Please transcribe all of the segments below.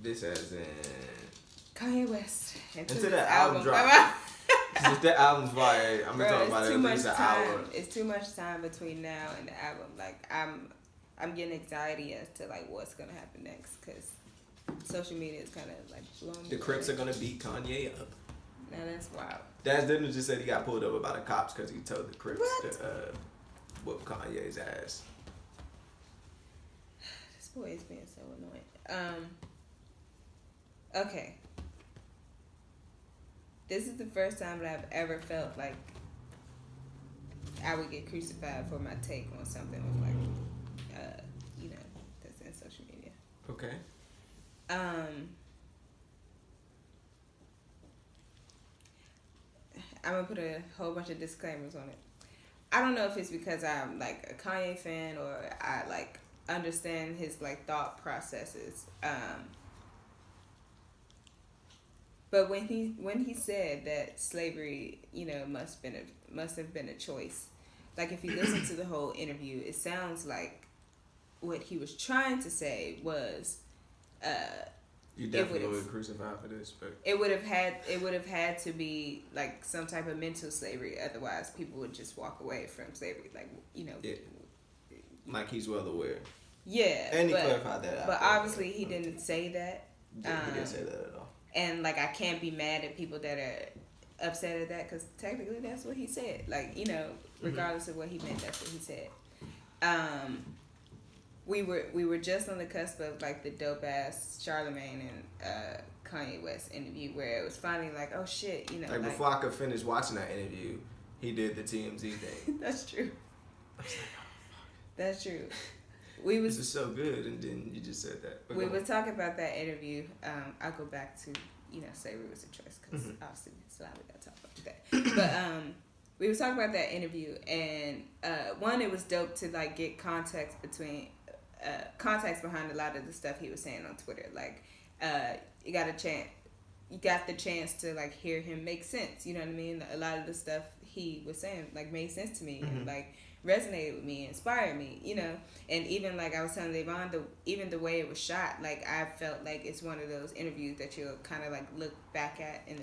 This as in Kanye West. Until the album drop. Because if the album's fire, I'm gonna talk about it at least an hour. It's too much time between now and the album. Like I'm getting anxiety as to like what's gonna happen next because social media is kind of like blowing. The Crips are gonna beat Kanye up. Now that's wild. Daz Denver just said he got pulled over by the cops because he told the Crips to whoop Kanye's ass. This boy is being so annoying. Okay. This is the first time that I've ever felt like I would get crucified for my take on something with like, that's in social media. Okay. I'm gonna put a whole bunch of disclaimers on it. I don't know if it's because I'm like a Kanye fan or I like understand his like thought processes. But when he said that slavery, must have been a choice. Like if you listen to the whole interview, it sounds like what he was trying to say was, you definitely would crucify for this, but it would have had to be like some type of mental slavery. Otherwise, people would just walk away from slavery. Like yeah. Like he's well aware. Yeah, and he clarified that. But obviously, he didn't say that. He didn't say that at all. And like I can't be mad at people that are upset at that because technically that's what he said. Like regardless of what he meant, that's what he said. We were just on the cusp of like the dope ass Charlemagne and Kanye West interview where it was finally like, oh shit, like before I could finish watching that interview, he did the TMZ thing. That's true. I was like, oh, that's true. This is so good, and then you just said that. We were talking about that interview. I'll go back to slavery was a choice because obviously it's allowed to talk about that. But we were talking about that interview, and one, it was dope to like get context behind a lot of the stuff he was saying on Twitter. Like you got the chance to like hear him make sense. You know what I mean? A lot of the stuff he was saying like made sense to me and like resonated with me, inspired me, and even like I was telling Davon, even the way it was shot, like I felt like it's one of those interviews that you'll kind of like look back at in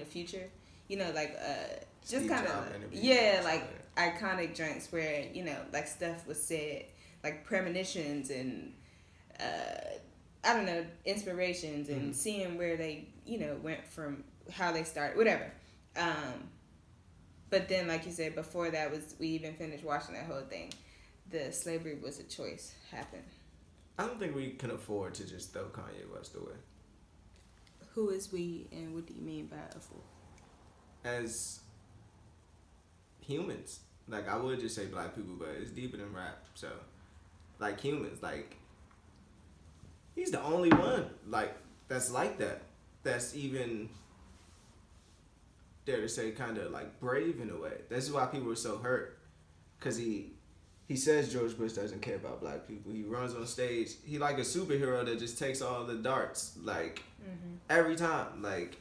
the future, like just kind of like iconic joints where like stuff was said, like premonitions and I don't know, inspirations and seeing where they went from how they started, whatever. But then, like you said, before that we even finished watching that whole thing, the slavery was a choice happened. I don't think we can afford to just throw Kanye West away. Who is we, and what do you mean by a fool? As humans, like I would just say black people, but it's deeper than rap. So, like humans, like he's the only one like that's like that. That's even, dare to say, kind of like brave in a way. This is why people are so hurt, because he says George Bush doesn't care about black people. He runs on stage. He like a superhero that just takes all the darts like every time. Like,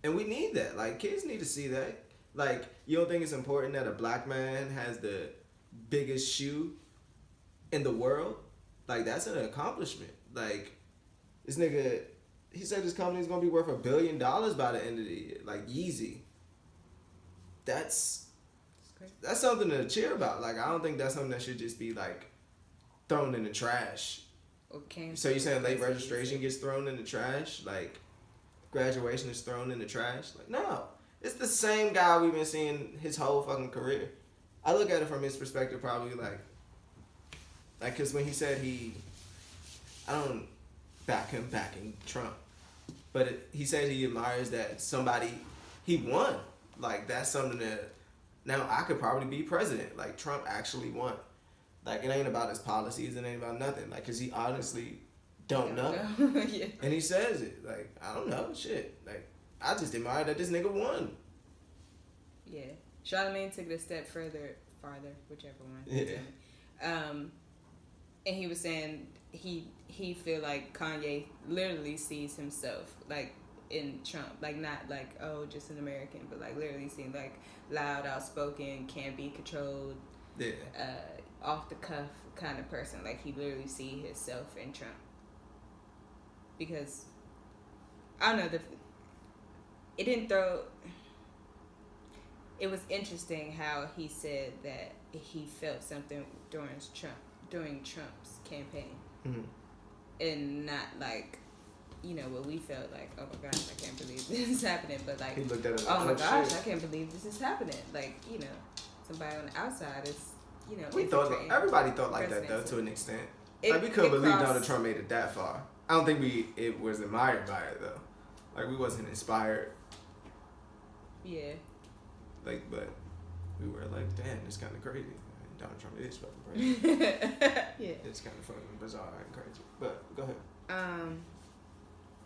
and we need that. Like kids need to see that. Like you don't think it's important that a black man has the biggest shoe in the world? Like that's an accomplishment. Like this nigga. He said his company's gonna be worth $1 billion by the end of the year. Like Yeezy. That's something to cheer about. Like I don't think that's something that should just be like thrown in the trash. Okay. So you're saying late registration gets thrown in the trash? Like graduation is thrown in the trash? Like no. It's the same guy we've been seeing his whole fucking career. I look at it from his perspective probably like cause when he said I don't back him backing Trump. But he said he admires that he won. Like, that's something that, now I could probably be president. Like, Trump actually won. Like, it ain't about his policies. It ain't about nothing. Like, because he honestly don't know. Yeah. And he says it. Like, I don't know. Shit. Like, I just admire that this nigga won. Yeah. Charlemagne took it a step farther, whichever one. Yeah. And he was saying he feel like Kanye literally sees himself like in Trump, like not like just an American, but like literally seeing like loud, outspoken, can't be controlled, yeah, off the cuff kind of person. Like he literally see himself in Trump. because I don't know, it didn't throw. It was interesting how he said that he felt something during Trump's campaign, and not like, you know, what we felt like. Oh my gosh, I can't believe this is happening. But like, he looked at it, oh my gosh, I can't believe this is happening. Like, you know, somebody on the outside is, you know, everybody thought like that though, to an extent. Like, we couldn't believe Donald Trump made it that far. I don't think it was admired by it though. Like, we wasn't inspired. Yeah. Like, but we were like, damn, it's kind of crazy. Donald Trump is fucking crazy. Yeah. It's kind of fucking bizarre and crazy. But go ahead.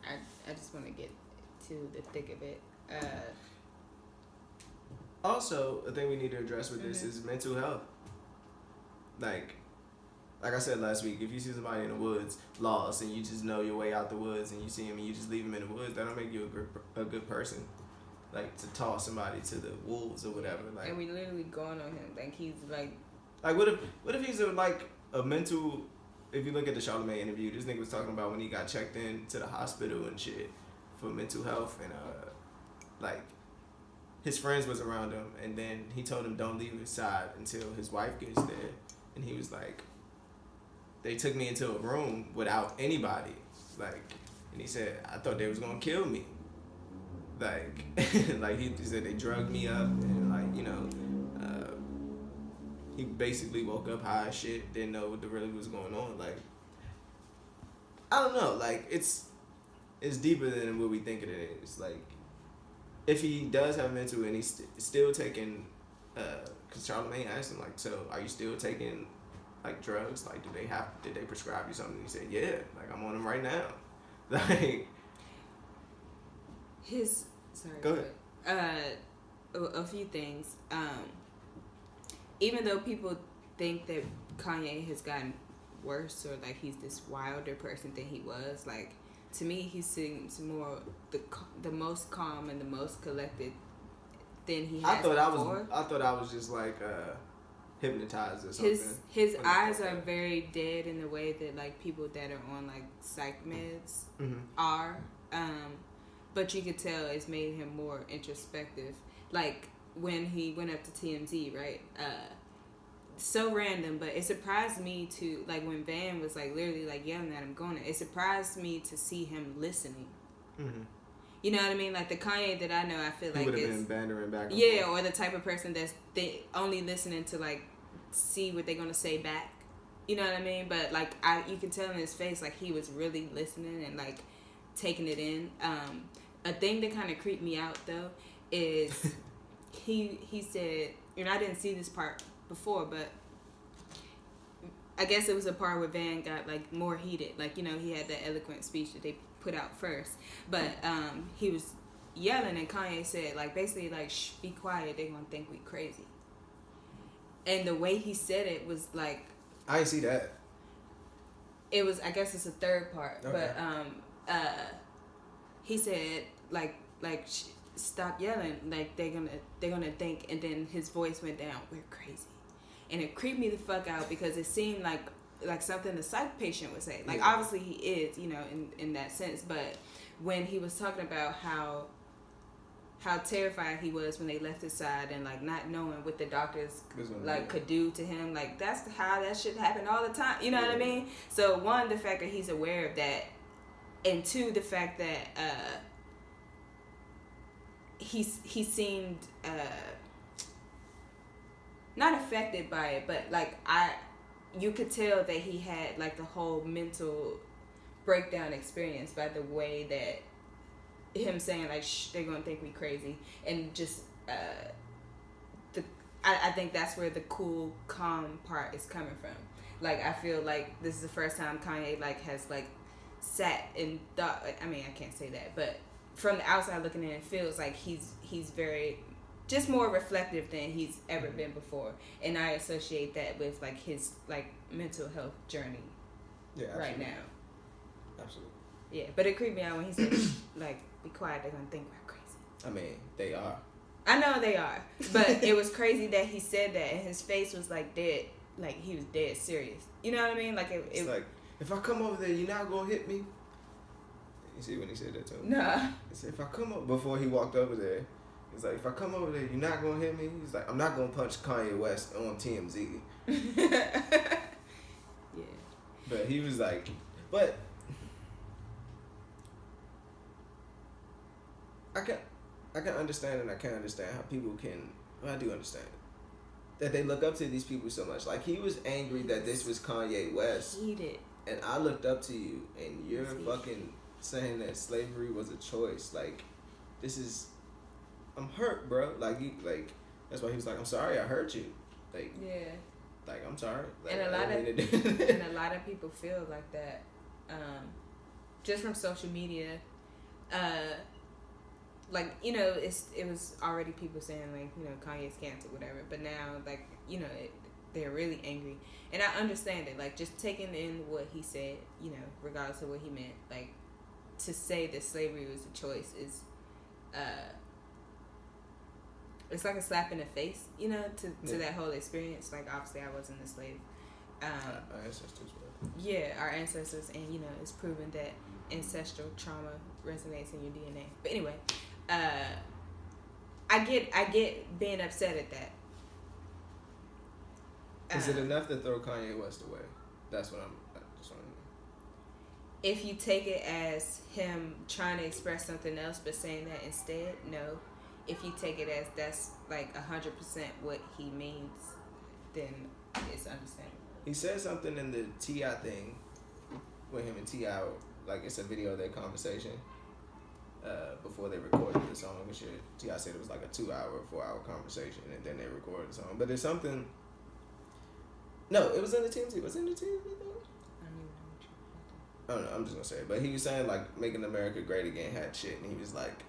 I just want to get to the thick of it. Also, a thing we need to address with this is mental health. Like I said last week, if you see somebody in the woods lost and you just know your way out the woods and you see him and you just leave him in the woods, that don't make you a good person. Like, to toss somebody to the wolves or whatever. Like, and we literally going on him. Like, he's like what if he's a mental? If you look at the Charlamagne interview, this nigga was talking about when he got checked in to the hospital and shit for mental health, and like, his friends was around him, and then he told him don't leave his side until his wife gets there, and he was like, they took me into a room without anybody, like, and he said, I thought they was gonna kill me, like, like he said they drugged me up, and like, you know, he basically woke up high as shit, didn't know what really was going on. Like, I don't know, like, it's deeper than what we think it is. Like, if he does have mental and he's still taking, because Charlamagne asked him, like, so are you still taking, like, drugs? Like, did they prescribe you something? And he said, yeah, like, I'm on them right now. Like, go ahead. A few things. Even though people think that Kanye has gotten worse, or like he's this wilder person than he was, like, to me he seems more the most calm and the most collected than he has before. I thought I was just like hypnotized or something. His eyes are very dead in the way that like people that are on like psych meds are. But you could tell it's made him more introspective. Like, when he went up to TMZ, right? So random, but it surprised me to, like, when Van was like literally like yelling at him, it surprised me to see him listening. You know what I mean? Like, the Kanye that I know, I feel like would have been bantering back. Yeah, or the type of person that's only listening to like see what they're gonna say back. You know what I mean? But like, you can tell in his face like he was really listening and like taking it in. A thing that kind of creeped me out though is he said, and I didn't see this part before, but I guess it was a part where Van got like more heated. Like, you know, he had that eloquent speech that they put out first, but he was yelling, and Kanye said like basically like, shh, be quiet, they gonna think we crazy. And the way he said it was like, I didn't see that. It was, I guess it's a third part, okay. But he said like stop yelling, like they're gonna think, and then his voice went down, we're crazy. And it creeped me the fuck out because it seemed like something the psych patient would say. Like, obviously he is, you know, in that sense, but when he was talking about how terrified he was when they left his side, and like not knowing what the doctors like could do to him, like that's how that shit happen all the time, you know what I mean? So one, the fact that he's aware of that, and two, the fact that he seemed not affected by it, but like you could tell that he had like the whole mental breakdown experience by the way that him saying like, shh, they're gonna think we crazy, and just I think that's where the cool, calm part is coming from. Like, I feel like this is the first time Kanye like has like sat and thought, I mean, I can't say that, but from the outside looking in, it feels like he's very just more reflective than he's ever been before, and I associate that with like his like mental health journey right now. Absolutely. Yeah, but it creeped me out when he said like, be quiet, they're gonna think we're crazy. I mean, they are. I know they are, but it was crazy that he said that, and his face was like dead, like he was dead serious. You know what I mean? Like it's like, if I come over there, you're not gonna hit me. You see when he said that to him? Nah. He said, if I come up, before he walked over there, he's like, if I come over there, you're not going to hit me? He's like, I'm not going to punch Kanye West on TMZ. Yeah. But he was like, but I can understand, and I can't understand how people can, well, I do understand that they look up to these people so much. Like, he was angry that this was Kanye West. Heated. And I looked up to you, and you're fucking saying that slavery was a choice. Like, this is, I'm hurt, bro. Like, that's why he was like, I'm sorry I hurt you. Like, yeah. Like, I'm sorry. Like, and a lot of people feel like that, just from social media. Like, you know, it was already people saying, like, you know, Kanye's CANT or whatever, but now, like, you know, they're really angry, and I understand it. Like, just taking in what he said, you know, regardless of what he meant, like, to say that slavery was a choice is, it's like a slap in the face, you know, to that whole experience. Like, obviously, I wasn't a slave. Our ancestors were. Yeah, our ancestors, and, you know, it's proven that ancestral trauma resonates in your DNA. But anyway, I get being upset at that. Is it enough to throw Kanye West away? That's what I'm just wondering. If you take it as him trying to express something else but saying that instead, no. If you take it as that's like 100% what he means, then it's understandable. He said something in the T.I. thing with him and T.I. Like, it's a video of their conversation before they recorded the song and shit. T.I. said it was like a 2-hour, 4-hour conversation, and then they recorded the song. But there's something. No, it was in the TMZ. Was it in the TMZ though? I don't know. I'm just gonna say it. But he was saying, like, making America great again had shit, and he was like,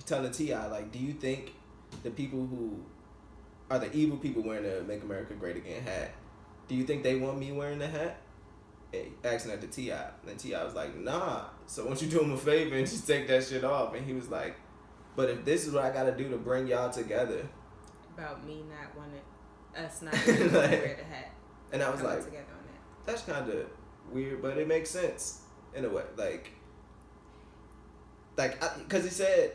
telling T.I., like, do you think the people who are the evil people wearing the Make America Great Again hat, do you think they want me wearing the hat? Asking that to T.I. And then T.I. was like, nah. So why don't you do him a favor and just take that shit off? And he was like, but if this is what I gotta do to bring y'all together. About me not wanting, us not wanting to wear the hat. And I was like, together on that. That's kind of weird, but it makes sense in a way. Like, because he said,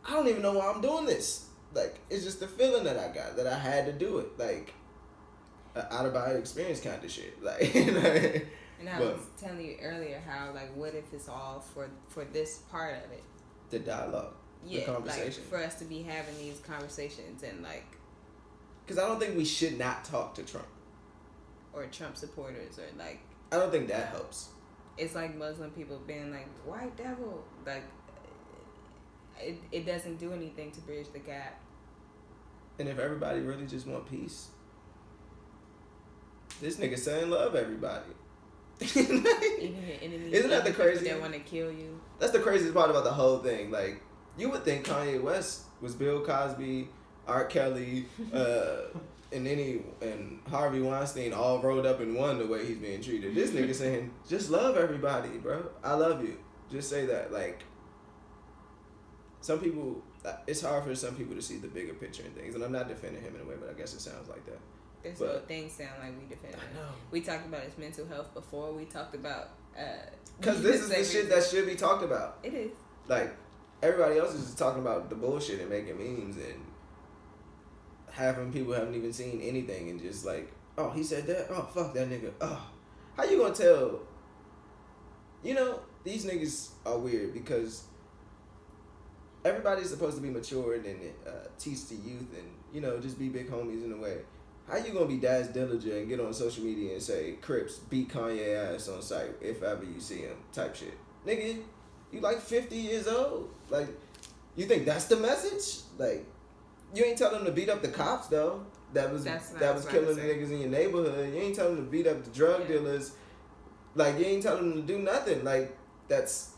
I don't even know why I'm doing this. Like, it's just the feeling that I got, that I had to do it. Like, out of body experience kind of shit. Like, and I was telling you earlier how, like, what if it's all for this part of it? The dialogue. Yeah, the conversation. like, for us to be having these conversations and, like... Because I don't think we should not talk to Trump. Or Trump supporters, or, like... I don't think that helps. It's like Muslim people being like, white devil. Like, it doesn't do anything to bridge the gap. And if everybody really just want peace, this nigga saying love everybody. Even your enemies. Isn't that the crazy? That want to kill you. That's the craziest part about the whole thing. Like, you would think Kanye West was Bill Cosby, R. Kelly, and Harvey Weinstein all rolled up in one the way he's being treated. This nigga saying, just love everybody, bro. I love you. Just say that. Like, some people, it's hard for some people to see the bigger picture and things. And I'm not defending him in a way, but I guess it sounds like that. This whole thing sound like we defended him. I know. We talked about his mental health before. We talked about... Because this is the shit that should be talked about. It is. Like, everybody else is just talking about the bullshit and making memes, and half of people haven't even seen anything and just like, oh, he said that? Oh, fuck that nigga. Oh. How you gonna tell? You know, these niggas are weird because everybody's supposed to be mature and teach the youth and, you know, just be big homies in a way. How you gonna be Daz Dillinger and get on social media and say, Crips, beat Kanye ass on sight if ever you see him type shit? Nigga, you like 50 years old. Like, you think that's the message? Like, you ain't telling them to beat up the cops, though. That was killing niggas in your neighborhood. You ain't telling them to beat up the drug dealers. Like, you ain't telling them to do nothing. Like, that's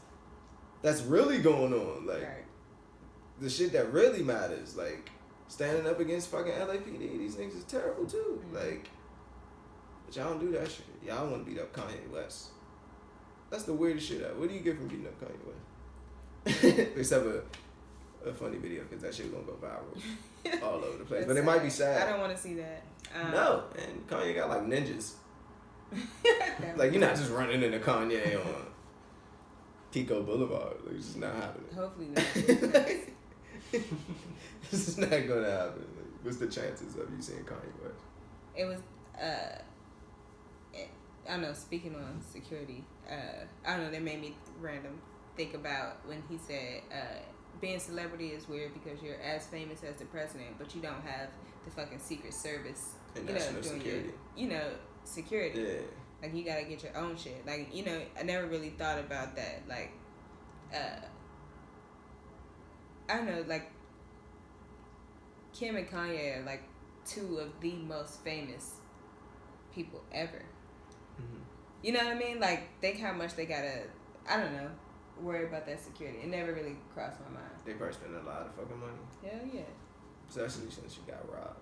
really going on. Like, the shit that really matters. Like, standing up against fucking LAPD. These niggas is terrible, too. Mm-hmm. Like, but y'all don't do that shit. Y'all want to beat up Kanye West. That's the weirdest shit out. What do you get from beating up Kanye West? Except a funny video, because that shit gonna go viral all over the place. But it might be sad. I don't want to see that. No, and Kanye got like ninjas. That Like, you're not just running into Kanye on Pico Boulevard. Like, it's just not happening. Hopefully not. This is not gonna happen. Like, what's the chances of you seeing Kanye West? It was, I don't know, speaking on security, I don't know, that made me random think about when he said, being celebrity is weird because you're as famous as the president, but you don't have the fucking Secret Service, and national security. Security. Yeah. Like, you gotta get your own shit. Like, I never really thought about that. Like, I don't know, like, Kim and Kanye are, like, two of the most famous people ever. Mm-hmm. You know what I mean? Like, think how much they gotta, I don't know, worry about that security. It never really crossed my mind. They probably spend a lot of fucking money. Hell yeah. Especially since you got robbed.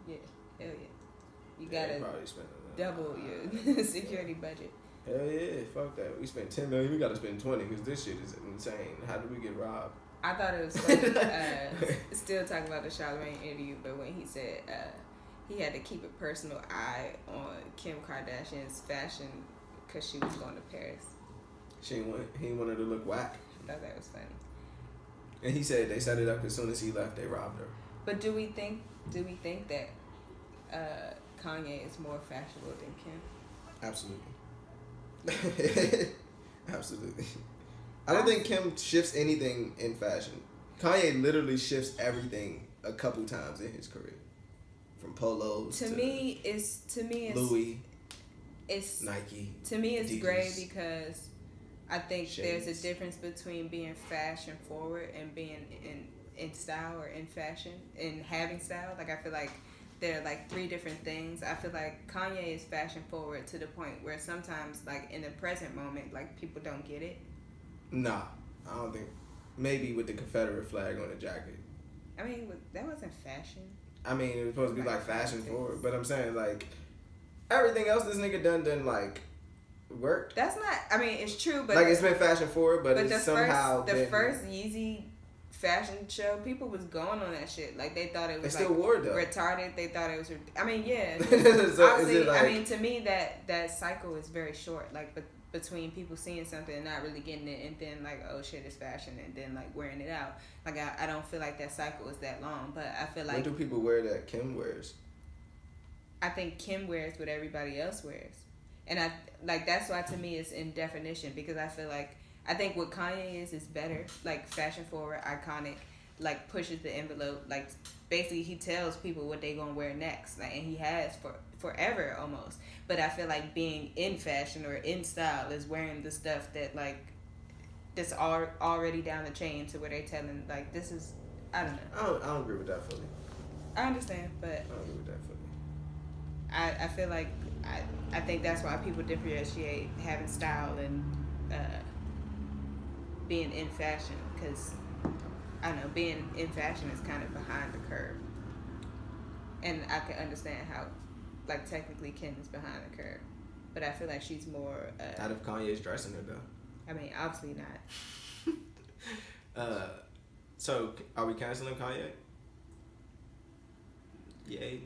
Yeah, hell yeah. You gotta double your security budget. Hell yeah, fuck that. We spent $10 million, we gotta spend 20 because this shit is insane. How did we get robbed? I thought it was funny, still talking about the Charlamagne interview, but when he said he had to keep a personal eye on Kim Kardashian's fashion because she was going to Paris. He wanted to look whack. I thought that was funny. And he said they set it up as soon as he left, they robbed her. But do we think that Kanye is more fashionable than Kim? Absolutely. Absolutely. I don't think Kim shifts anything in fashion. Kanye literally shifts everything a couple times in his career. From polos to me it's Louis. It's Nike. To me it's Adidas. gray because I think Shades. there's a difference between being fashion forward and being in style or in fashion and having style. Like, I feel like there are like three different things. I feel like Kanye is fashion forward to the point where sometimes, like, in the present moment, like, people don't get it. Nah, I don't think. Maybe with the Confederate flag on the jacket. I mean, that wasn't fashion. I mean, it was supposed to be like fashion forward, but I'm saying, like, everything else this nigga done like worked. That's not. I mean, it's true, but like, it's been fashion forward, but it's somehow the first Yeezy fashion show, people was going on that shit. Like, they thought it was still wore it, though. Retarded. They thought it was. I mean, yeah. So honestly, like, I mean, to me, that cycle is very short. Like, between people seeing something and not really getting it, and then like, oh shit, it's fashion, and then like wearing it out. Like, I don't feel like that cycle is that long, but I feel like. What do people wear that Kim wears? I think Kim wears what everybody else wears, and I like that's why to me it's in definition, because I feel like I think what Kanye is better, like fashion forward, iconic, like pushes the envelope, like basically he tells people what they gonna wear next, like, and he has for forever almost. But I feel like being in fashion or in style is wearing the stuff that like that's already down the chain to where they telling like this is, I don't know. I don't agree with that fully. I understand, but I don't agree with that fully. I feel like I think that's why people differentiate having style and being in fashion, because I don't know, being in fashion is kind of behind the curve, and I can understand how like technically Kim is behind the curve, but I feel like she's more out of Kanye's dressing her though. I mean, obviously not. So are we canceling Kanye? Yay, nay.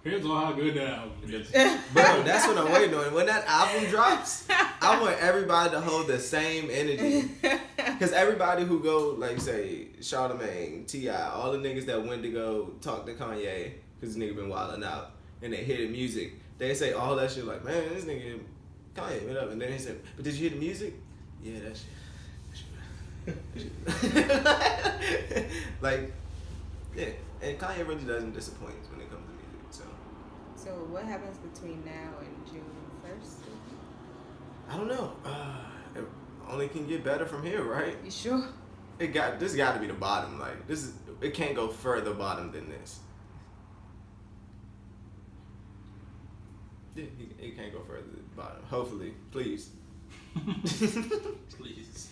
Depends on how good that album is. Bro, that's what I'm waiting on. When that album drops, I want everybody to hold the same energy. Because everybody who go, like, say, Charlamagne, T.I., all the niggas that went to go talk to Kanye, because this nigga been wilding out, and they hear the music, they say all that shit like, man, this nigga, Kanye, what up? And then they say, but did you hear the music? Yeah, that shit. Like, yeah. And Kanye really doesn't disappoint when it comes to music, so. So what happens between now and June 1st? I don't know. It only can get better from here, right? You sure? This got to be the bottom. Like, it can't go further bottom than this. Yeah, it can't go further than the bottom. Hopefully, please. Please.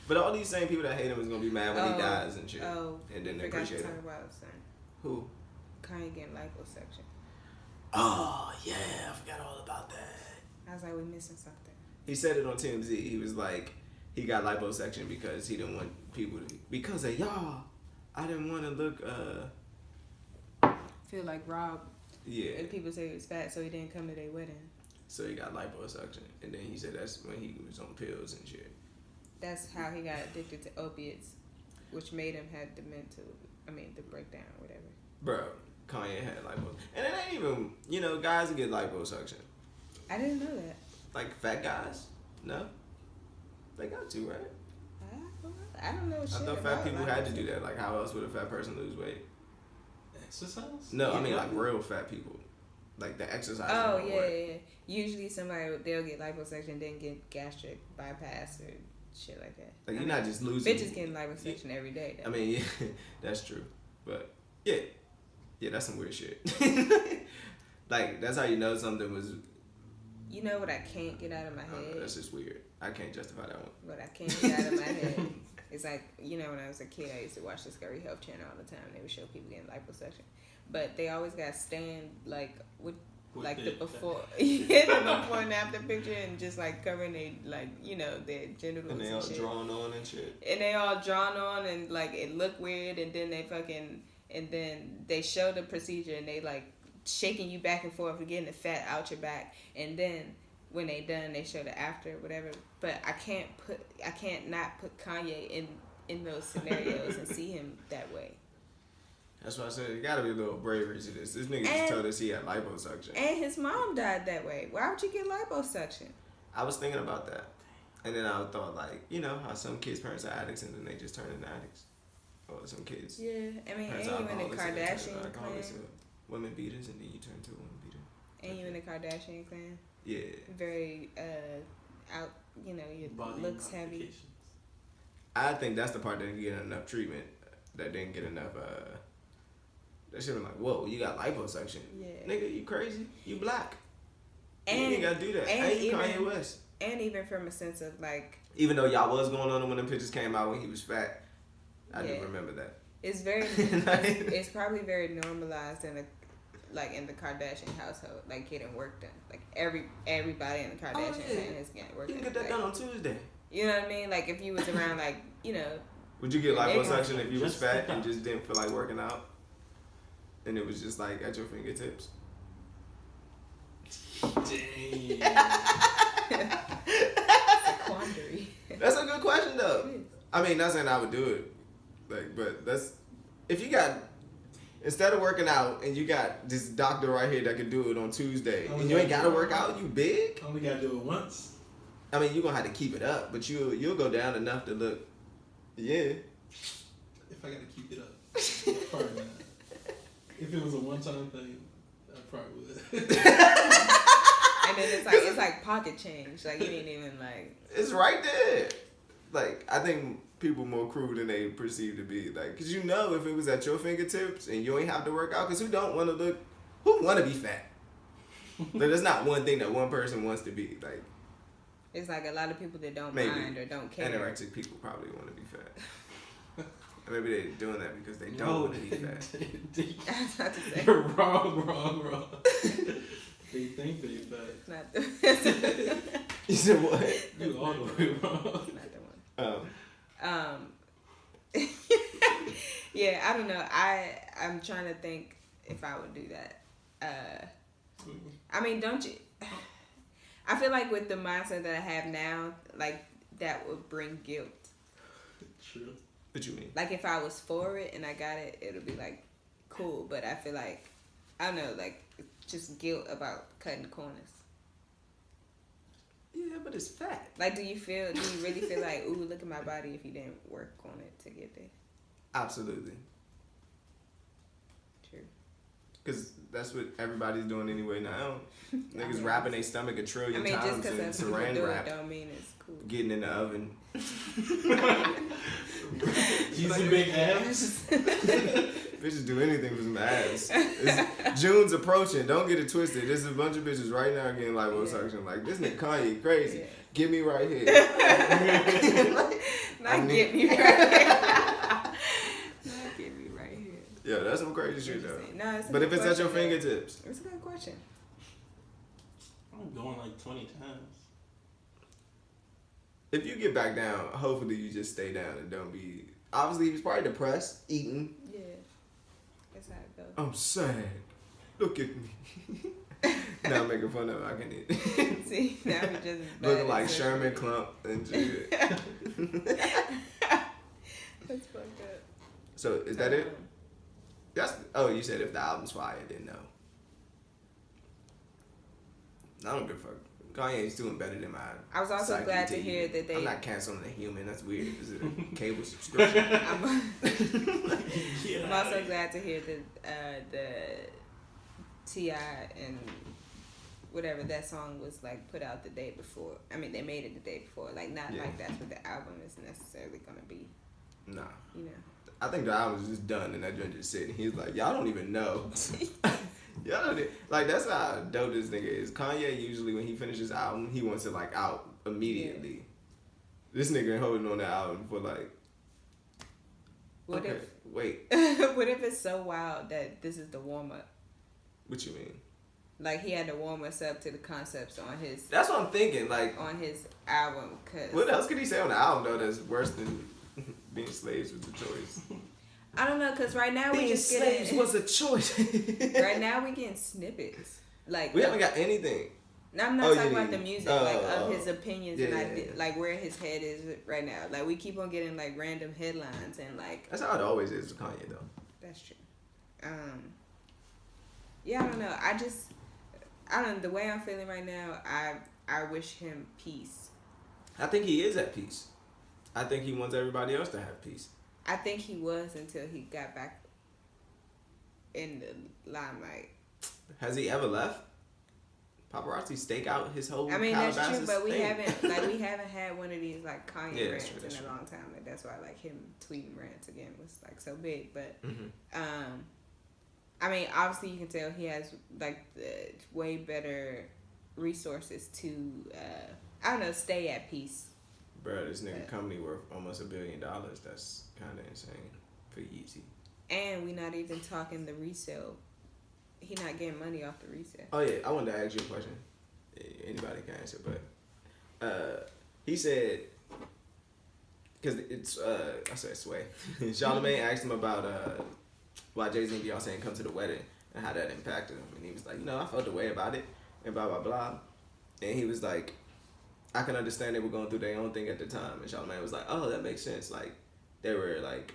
But all these same people that hate him is gonna be mad when he dies and shit. Oh, and then they forgot to appreciate talk him. about something. Who? Kanye getting liposuction. Oh yeah, I forgot all about that. I was like, we're missing something. He said it on TMZ. He was like, he got liposuction because he didn't want people to, because of y'all. I didn't want to look. Feel like Rob. Yeah. And people say he was fat, so he didn't come to their wedding. So he got liposuction, and then he said that's when he was on pills and shit. That's how he got addicted to opiates, which made him have the breakdown or whatever. Bro, Kanye had liposuction. And it ain't even, guys that get liposuction. I didn't know that. Like fat guys? No? They got to, right? I don't know shit. I thought fat people had to do that. Like, how else would a fat person lose weight? Exercise? No, I mean like real fat people. Like the exercise. Oh, yeah. Usually they'll get liposuction, then get gastric bypass or shit like that. Like, you're not just losing. Bitches getting liposuction every day, though. I mean, yeah, that's true. But, yeah. Yeah, that's some weird shit. Like, that's how you know something was... You know what I can't get out of my head? That's just weird. I can't justify that one. What I can't get out of my head is like, when I was a kid, I used to watch Discovery Health Channel all the time. They would show people getting liposuction. But they always got stand, like, with like the before, the before and after picture, and just like covering their their genitals and they all drawn on and shit. And they all drawn on and like it looked weird, and then they show the procedure and they like shaking you back and forth and getting the fat out your back, and then when they done they show the after whatever. But I can't not put Kanye in those scenarios and see him that way. That's why I said, there gotta be a little bravery to this. This nigga just told us he had liposuction. And his mom died that way. Why would you get liposuction? I was thinking about that. And then I thought, like, how some kids' parents are addicts and then they just turn into addicts. Or some kids. Yeah, I mean, ain't you in the Kardashian clan? Women beaters and then you turn to a woman beater. Ain't you in the Kardashian clan? Yeah. Very, out, your body looks heavy. I think that's the part that didn't get enough treatment. That didn't get enough, that shit was like, whoa, you got liposuction. Yeah. Nigga, you crazy? You black. And you ain't gotta do that. And you Kanye West. And even from a sense of like... Even though y'all was going on when them pictures came out when he was fat, I do remember that. It's very... it's probably very normalized in the Kardashian household, like getting work done. Like everybody in the Kardashian clan is getting work done. You can get that done on Tuesday. You know what I mean? Like if you was around like, Would you get liposuction if you was fat and just didn't feel like working out? And it was just like at your fingertips. Dang. It's a quandary. That's a good question though. I mean, not saying I would do it, but that's if you got instead of working out and you got this doctor right here that could do it on Tuesday and you ain't gotta work out, you big. Only gotta do it once. I mean, you're gonna have to keep it up, but you'll go down enough to look. Yeah. If I gotta keep it up, probably not. If it was a one-time thing, I probably would. And then it's like pocket change. Like you ain't even like. It's right there. Like I think people more cruel than they perceive to be. Like, cause if it was at your fingertips and you ain't have to work out, cause who want to be fat? Like, there's not one thing that one person wants to be. Like, it's like a lot of people that don't mind or don't care. Anorexic people probably want to be fat. Maybe they're doing that because they don't want to be fat. That's not to say. You're wrong. They think they fat. Not the You said what? You all the way wrong. Not the one. Yeah, I don't know. I'm trying to think if I would do that. I mean, don't you? I feel like with the mindset that I have now, like that would bring guilt. True. What you mean? Like if I was for it and I got it, it would be like cool. But I feel like I don't know, like just guilt about cutting corners. Yeah, but it's fat. Like, do you really feel like, ooh, look at my body if you didn't work on it to get there? Absolutely. True. Because that's what everybody's doing anyway now. Niggas wrapping their stomach a trillion times in saran wrap. Don't mean it's cool. Getting in the oven. Using big abs. Bitches do anything for some abs. June's approaching. Don't get it twisted. There's a bunch of bitches right now getting liposuction. Like, this nigga Kanye crazy. Yeah. Get me right here. Not get me right here. Not get me right here. Yeah, that's some crazy shit though. No, but if it's at your fingertips. It's a good question. I'm going like 20 times. If you get back down, hopefully you just stay down and don't be... Obviously, he was probably depressed, eating. Yeah. That's how it goes. I'm sad. Look at me. Now I'm making fun of him. I can eat. See, now we just looking like Sherman Clump and shit. That's fucked up. So is that it? You said if the album's fire, then no. I don't give a fuck. Kanye's doing better than mine. I was also glad to hear that they. I'm not canceling a human. That's weird. Is it a cable subscription? I'm also glad to hear that the T.I. and whatever that song was like put out the day before. I mean, they made it the day before. Like like that's what the album is necessarily gonna be. Nah. You know. I think the album was just done and that joint just sitting. He's like, y'all don't even know. Y'all don't like that's how dope this nigga is. Kanye usually when he finishes the album, he wants it like out immediately. Yeah. This nigga holding on the album for like. What if it's so wild that this is the warm up? What you mean? Like he had to warm us up to the concepts on his. That's what I'm thinking. Like on his album, cause. What else could he say on the album though that's worse than being slaves was a choice? I don't know, cause right now we just slaves was a choice. Right now we getting snippets. Like we haven't got anything. No, I'm not talking about the music, of his opinions and like where his head is right now. Like we keep on getting like random headlines and like. That's how it always is with Kanye though. That's true. Yeah, I don't know. I don't know. The way I'm feeling right now, I wish him peace. I think he is at peace. I think he wants everybody else to have peace. I think he was until he got back in the limelight. Has he ever left? Paparazzi stake out his whole. I mean that's true, but we thing. haven't had one of these like Kanye rants true, in a long time. Like that's why like him tweeting rants again was like so big. But I mean obviously you can tell he has like way better resources to I don't know, stay at peace. Bro, this nigga company worth almost $1 billion. That's kind of insane for Yeezy. And we not even talking the resale. He not getting money off the resale. Oh yeah, I wanted to ask you a question. Anybody can answer, but he said, because it's I said Sway. Charlamagne asked him about why Jay-Z and Beyonce didn't come to the wedding and how that impacted him, and he was like, I felt the way about it and blah blah blah, and he was like, I can understand they were going through their own thing at the time, and Charlamagne was like, oh, that makes sense. Like they were like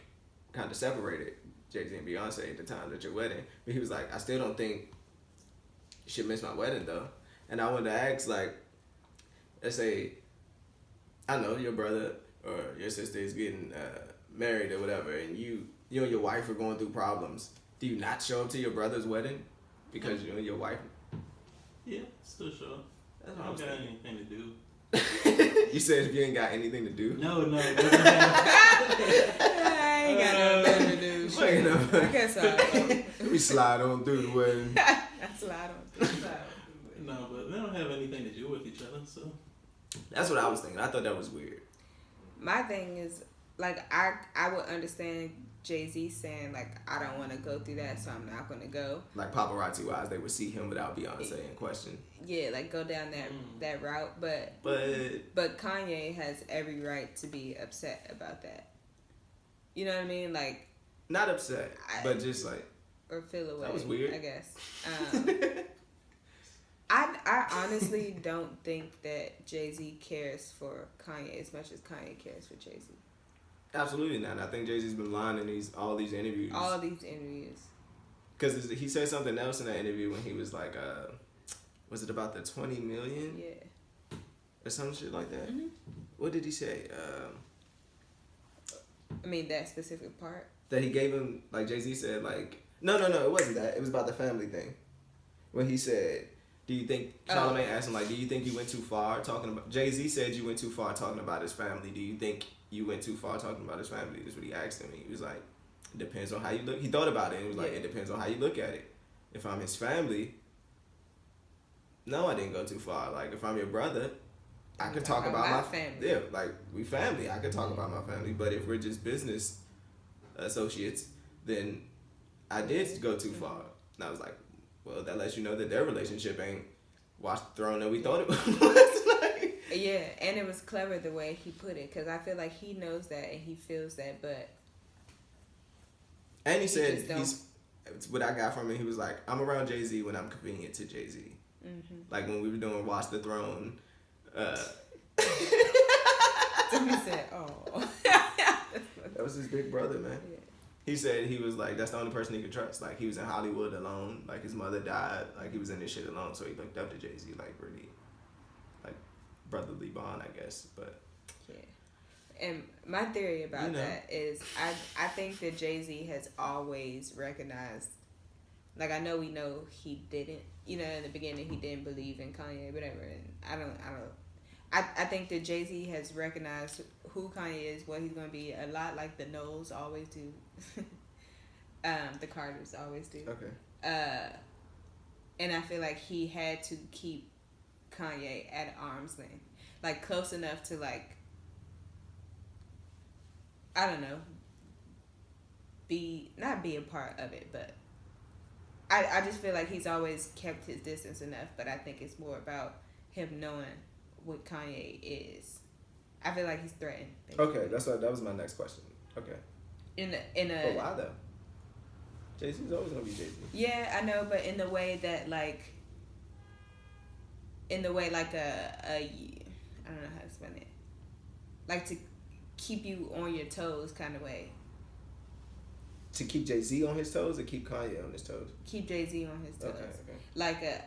kind of separated. Jay-Z and Beyonce at the time at your wedding. But he was like, I still don't think you should miss my wedding though. And I wanted to ask, like, let's say, I know your brother or your sister is getting married or whatever, and you and your wife are going through problems. Do you not show up to your brother's wedding because you and your wife? Yeah, still show up. I don't got anything to do. You said if you ain't got anything to do? No. I ain't got nothing to do. I guess Let me slide on through the wedding. I slide on through. No, but they don't have anything to do with each other, so. That's what I was thinking. I thought that was weird. My thing is, like, I would understand Jay-Z saying, like, I don't want to go through that, so I'm not going to go. Like, paparazzi-wise, they would see him without Beyonce in question. Yeah, like, go down that route. But Kanye has every right to be upset about that. You know what I mean? Like... Not upset, but just, like... Or feel away. That was weird. I guess. I honestly don't think that Jay-Z cares for Kanye as much as Kanye cares for Jay-Z. Absolutely not. I think Jay-Z's been lying in all these interviews. All these interviews. Because he said something else in that interview when he was like, was it about the 20 million? Yeah. Or some shit like that? Mm-hmm. What did he say? I mean, that specific part? That he gave him, like Jay-Z said, like... No, it wasn't that. It was about the family thing. When he said... Do you think, Charlamagne asked him, like, do you think you went too far talking about, Jay-Z said you went too far talking about his family. Do you think you went too far talking about his family? That's what he asked him. He was like, it depends on how you look. He thought about it and he was like, it depends on how you look at it. If I'm his family, no, I didn't go too far. Like, if I'm your brother, I could talk about my family. Yeah, like, we family. I could talk about my family. But if we're just business associates, then I did go too far. And I was like, well, that lets you know that their relationship ain't washed the throne that we thought it was. Like, yeah, and it was clever the way he put it, because I feel like he knows that and he feels that, but... And he said, what I got from him, he was like, I'm around Jay-Z when I'm convenient to Jay-Z. Like when we were doing Watch the Throne. Timmy said, "Oh." That was his big brother, man. Yeah. He said he was like, that's the only person he could trust. Like, he was in Hollywood alone. Like, his mother died. Like, he was in this shit alone. So he looked up to Jay-Z, like, really, like, brotherly bond, I guess. But yeah. And my theory about that is I think that Jay-Z has always recognized, like, I know we know he didn't, in the beginning he didn't believe in Kanye, whatever. And I think that Jay-Z has recognized who Kanye is, what he's going to be, a lot like the Knowles always do. The Carters always do. okay. And I feel like he had to keep Kanye at arm's length. Like, close enough to, like, I don't know, not be a part of it, but I just feel like he's always kept his distance enough, but I think it's more about him knowing what Kanye is. I feel like he's threatened. Basically. Okay, that was my next question. Okay. But why though? Jay-Z's always gonna be Jay-Z. Yeah, I know, but in the way that like a I don't know how to explain it. Like to keep you on your toes kind of way. To keep Jay-Z on his toes or keep Kanye on his toes? Keep Jay-Z on his toes. Okay. Like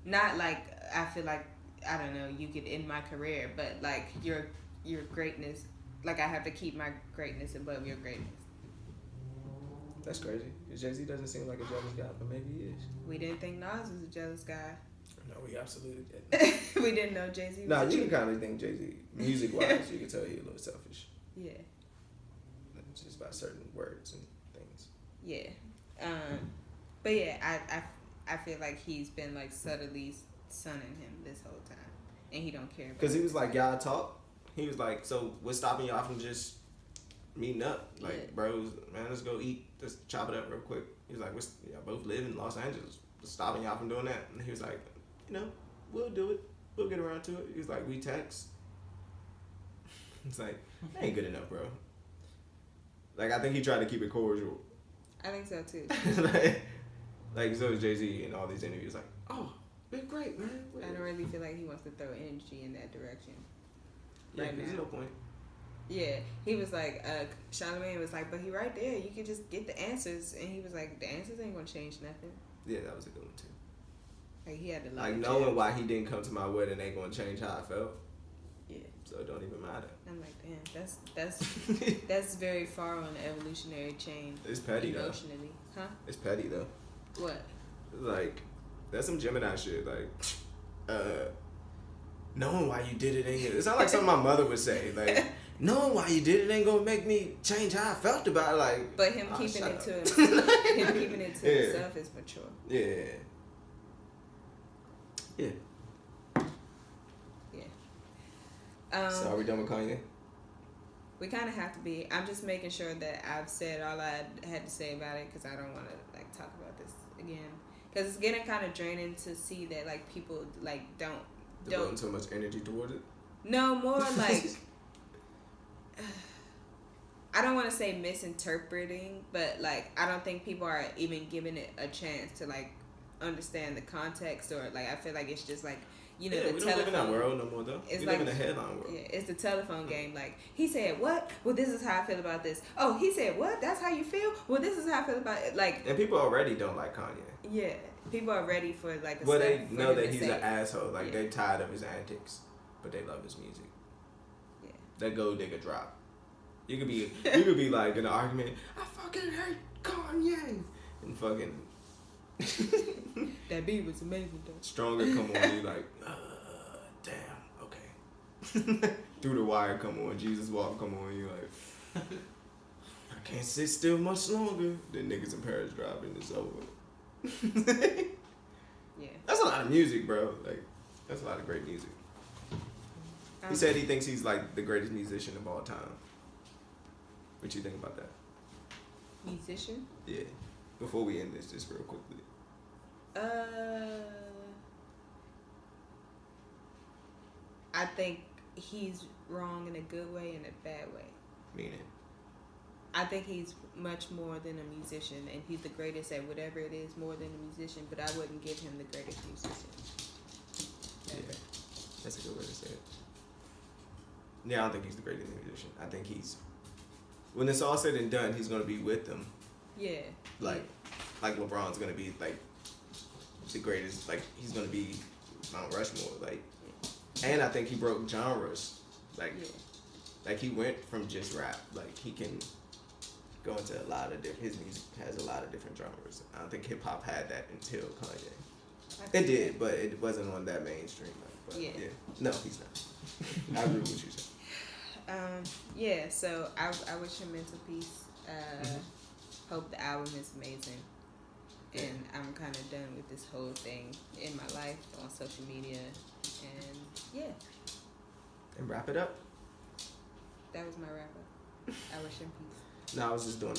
not like I feel like, I don't know, you could end my career, but like your greatness, like I have to keep my greatness above your greatness. That's crazy. Jay-Z doesn't seem like a jealous guy, but maybe he is. We didn't think Nas was a jealous guy. No, we absolutely didn't. We didn't know Jay-Z was No, you can kind of think Jay-Z, music-wise, you can tell he's a little selfish. Yeah. Just by certain words and things. Yeah. But yeah, I feel like he's been like subtly sunning him this whole time, and he don't care. Because he was like, y'all talk. He was like, so what's stopping y'all from just meeting up? Like, bros, man, let's go eat. Let's chop it up real quick. He was like, y'all both live in Los Angeles. What's stopping y'all from doing that? And he was like, we'll do it. We'll get around to it. He was like, we text. It's like, that ain't good enough, bro. Like, I think he tried to keep it cordial. I think so too. like so is Jay-Z in all these interviews. Like, oh, we're great, man. I don't really feel like he wants to throw energy in that direction. Yeah, there's no point. Yeah, he was like, Charlamagne was like, but he right there. You can just get the answers, and he was like, the answers ain't gonna change nothing. Yeah, that was a good one too. Like he had to like knowing why he didn't come to my wedding ain't gonna change how I felt. Yeah. So it don't even matter. I'm like, damn, that's very far on the evolutionary chain. It's petty emotionally, though. huh? It's petty though. What? Like, that's some Gemini shit. Like, knowing why you did it ain't. It's not like something my mother would say. Like, knowing why you did it ain't gonna make me change how I felt about it. Like, but him keeping it to himself, himself is mature. Yeah. Yeah. So are we done with Kanye? We kind of have to be. I'm just making sure that I've said all I had to say about it, because I don't want to like talk about this again, because it's getting kind of draining to see that like people like don't devoting so much energy towards it. No, more like I don't want to say misinterpreting, but like I don't think people are even giving it a chance to like understand the context, or like I feel like it's just like, the we don't live in that world no more though. We live in a headline world. Yeah, it's the telephone game. Like, he said what? Well, this is how I feel about this. Oh, he said what? That's how you feel? Well, this is how I feel about it. Like, and people already don't like Kanye. Yeah, people are ready for like. Well, they know that he's an asshole. Like, they're tired of his antics, but they love his music. Yeah. That gold digger drop. You could be like in an argument. I fucking hate Kanye, and fucking. That beat was amazing though. Stronger come on you like, damn, okay. Through the Wire come on, Jesus Walk come on you like, I can't sit still much longer. Then Niggas in Paris dropping, it's over. Yeah. That's a lot of music, bro. Like, that's a lot of great music. He said he thinks he's like the greatest musician of all time. What you think about that? Musician? Yeah. Before we end this, just real quickly. I think he's wrong in a good way and a bad way. Meaning? I think he's much more than a musician, and he's the greatest at whatever it is, more than a musician. But I wouldn't give him the greatest musician. Yeah, that's a good way to say it. Yeah, I don't think he's the greatest musician. I think he's, when it's all said and done, he's gonna be with them. Yeah. Like LeBron's gonna be like the greatest. Like he's gonna be Mount Rushmore. Like, and I think he broke genres. Like, like he went from just rap. Like he can go into a lot of different. His music has a lot of different genres. I don't think hip hop had that until Kanye. It did, but it wasn't on that mainstream. But yeah. No, he's not. I agree with what you said. Yeah, so I wish him mental peace. Hope the album is amazing. And I'm kind of done with this whole thing in my life on social media. And yeah. And wrap it up. That was my wrap up. I wish him peace. No, I was just doing